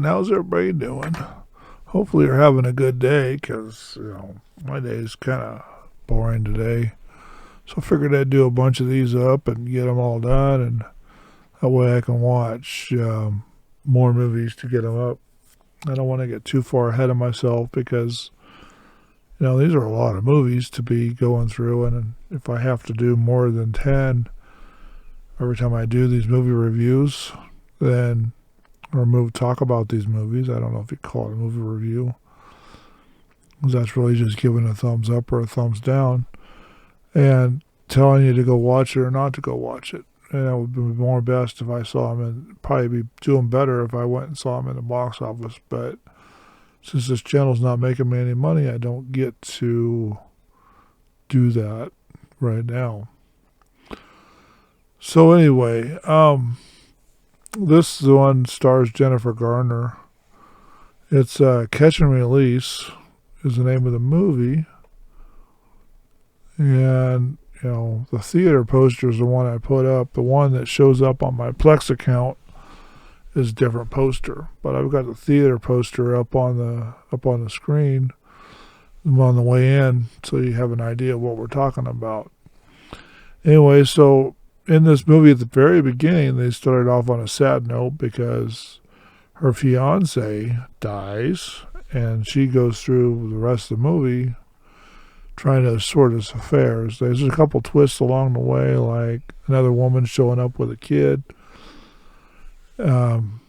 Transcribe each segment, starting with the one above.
How's everybody doing? Hopefully you're having a good day, because, my day is kind of boring today. So I figured I'd do a bunch of these up and get them all done, and that way I can watch more movies to get them up. I don't want to get too far ahead of myself, because, these are a lot of movies to be going through, and if I have to do more than 10 every time I do these movie reviews, then or talk about these movies. I don't know if you call it a movie review, because that's really just giving a thumbs up or a thumbs down and telling you to go watch it or not to go watch it. And it would be more best if I saw them, and probably be doing better if I went and saw them in the box office. But since this channel's not making me any money, I don't get to do that right now. So anyway, this one stars Jennifer Garner. It's Catch and Release is the name of the movie. And, the theater poster is the one I put up. The one that shows up on my Plex account is a different poster. But I've got the theater poster up on the screen on the way in, so you have an idea of what we're talking about. Anyway, so in this movie at the very beginning, they started off on a sad note because her fiance dies, and she goes through the rest of the movie trying to sort his affairs. There's a couple twists along the way, like another woman showing up with a kid, and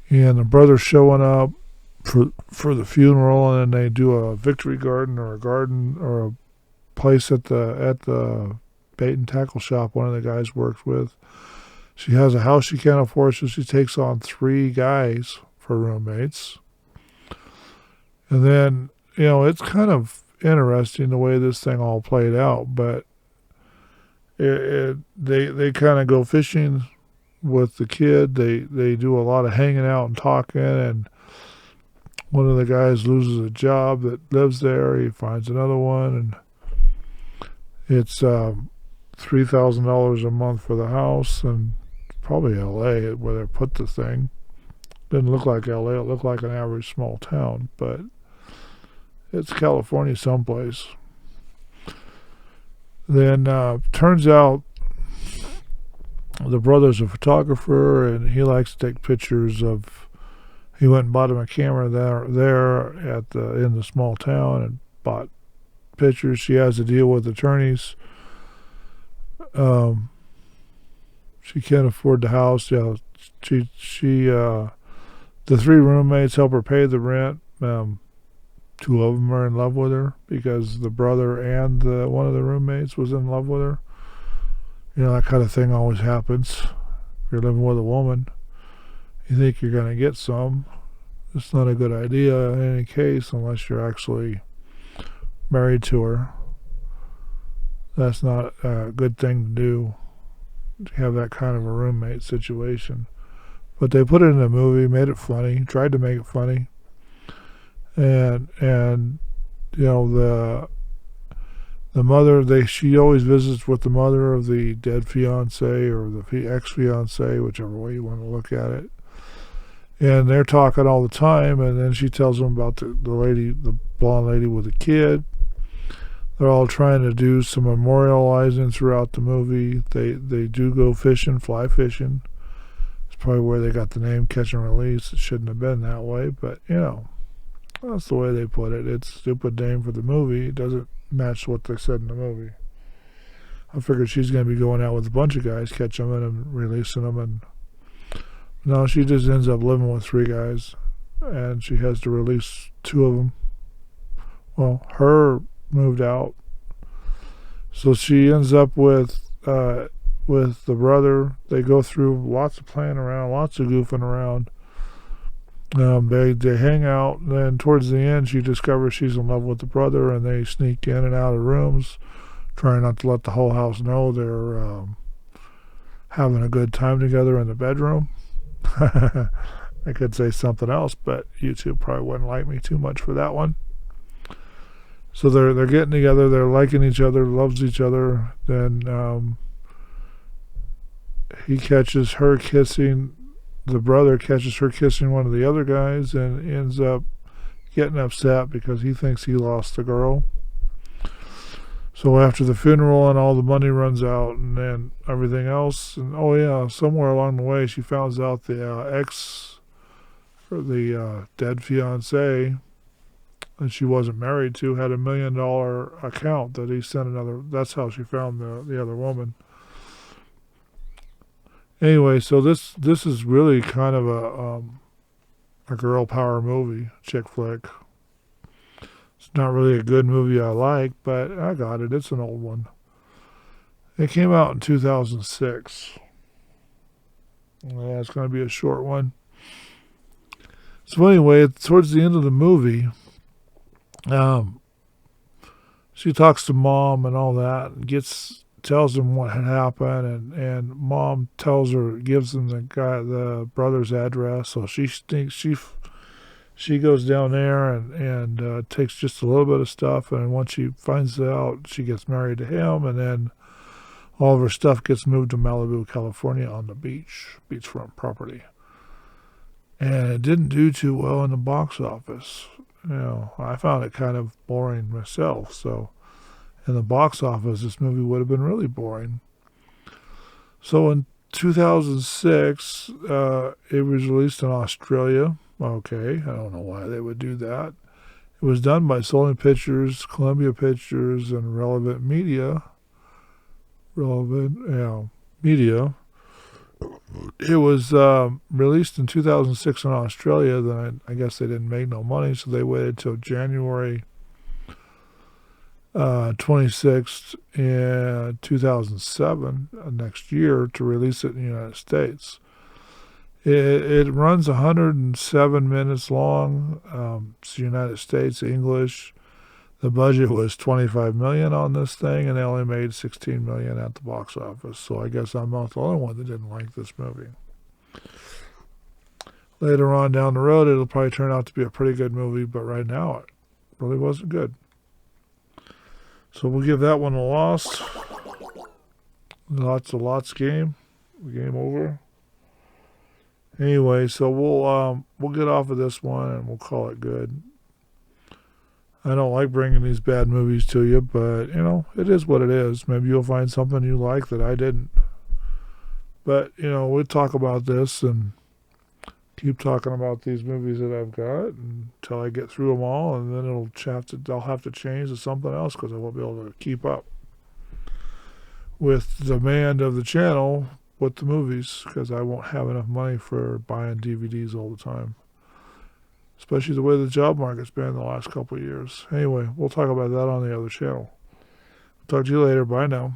the brother showing up for the funeral, and then they do a victory garden or a place at the bait and tackle shop one of the guys works with. She has a house she can't afford, so she takes on 3 guys for roommates. And then, it's kind of interesting the way this thing all played out, but they kind of go fishing with the kid. They do a lot of hanging out and talking, and one of the guys loses a job that lives there. He finds another one, and it's $3,000 a month for the house, and probably L.A. where they put the thing. Didn't look like L.A. It looked like an average small town, but it's California someplace. Then turns out the brother's a photographer, and he likes to take pictures of. He went and bought him a camera there in the small town and bought pictures. She has to deal with attorneys. She can't afford the house. The 3 roommates help her pay the rent. 2 of them are in love with her because the brother and one of the roommates was in love with her. That kind of thing always happens. If you're living with a woman, you think you're going to get some. It's not a good idea in any case unless you're actually married to her. That's not a good thing to do, to have that kind of a roommate situation. But they put it in a movie, made it funny, tried to make it funny. And the mother, she always visits with the mother of the dead fiance or the ex-fiance, whichever way you want to look at it. And they're talking all the time, and then she tells them about the blonde lady with the kid. They're all trying to do some memorializing throughout the movie. They do go fishing, fly fishing. It's probably where they got the name Catch and Release. It shouldn't have been that way, but, that's the way they put it. It's a stupid name for the movie. It doesn't match what they said in the movie. I figured she's going to be going out with a bunch of guys, catching them and releasing them. And no, she just ends up living with 3 guys, and she has to release 2 of them. Well, her moved out, so she ends up with the brother. They go through lots of playing around, lots of goofing around. They hang out, and then towards the end she discovers she's in love with the brother, and they sneak in and out of rooms, trying not to let the whole house know they're having a good time together in the bedroom. I could say something else, but YouTube probably wouldn't like me too much for that one. So they're getting together, they're liking each other, loves each other. Then he catches her kissing the brother catches her kissing one of the other guys and ends up getting upset because he thinks he lost the girl. So after the funeral and all the money runs out and then everything else, and oh yeah, somewhere along the way she finds out the ex, or the dead fiance that she wasn't married to, had $1 million account that he sent another. That's how she found the other woman. Anyway, so this is really kind of a girl power movie, chick flick. It's not really a good movie I like, but I got it. It's an old one. It came out in 2006. Yeah, it's going to be a short one. So anyway, towards the end of the movie, she talks to mom and all that, and tells him what had happened, and mom gives him the brother's address. So she thinks she goes down there and takes just a little bit of stuff, and once she finds out, she gets married to him, and then all of her stuff gets moved to Malibu, California, on the beachfront property. And it didn't do too well in the box office. I found it kind of boring myself. So in the box office, this movie would have been really boring. So in 2006, it was released in Australia. Okay, I don't know why they would do that. It was done by Sony Pictures, Columbia Pictures, and Relevant Media. Media. It was released in 2006 in Australia. Then I guess they didn't make no money, so they waited till January 26th in 2007, next year, to release it in the United States. It runs 107 minutes long. It's United States English. The budget was $25 million on this thing, and they only made $16 million at the box office. So I guess I'm not the only one that didn't like this movie. Later on down the road, it'll probably turn out to be a pretty good movie, but right now it really wasn't good. So we'll give that one a loss. Lots game. Game over. Anyway, so we'll get off of this one and we'll call it good. I don't like bringing these bad movies to you, but, it is what it is. Maybe you'll find something you like that I didn't. But, we'll talk about this and keep talking about these movies that I've got until I get through them all, and then I'll have to change to something else because I won't be able to keep up with the demand of the channel with the movies, because I won't have enough money for buying DVDs all the time. Especially the way the job market's been in the last couple of years. Anyway, we'll talk about that on the other channel. Talk to you later. Bye now.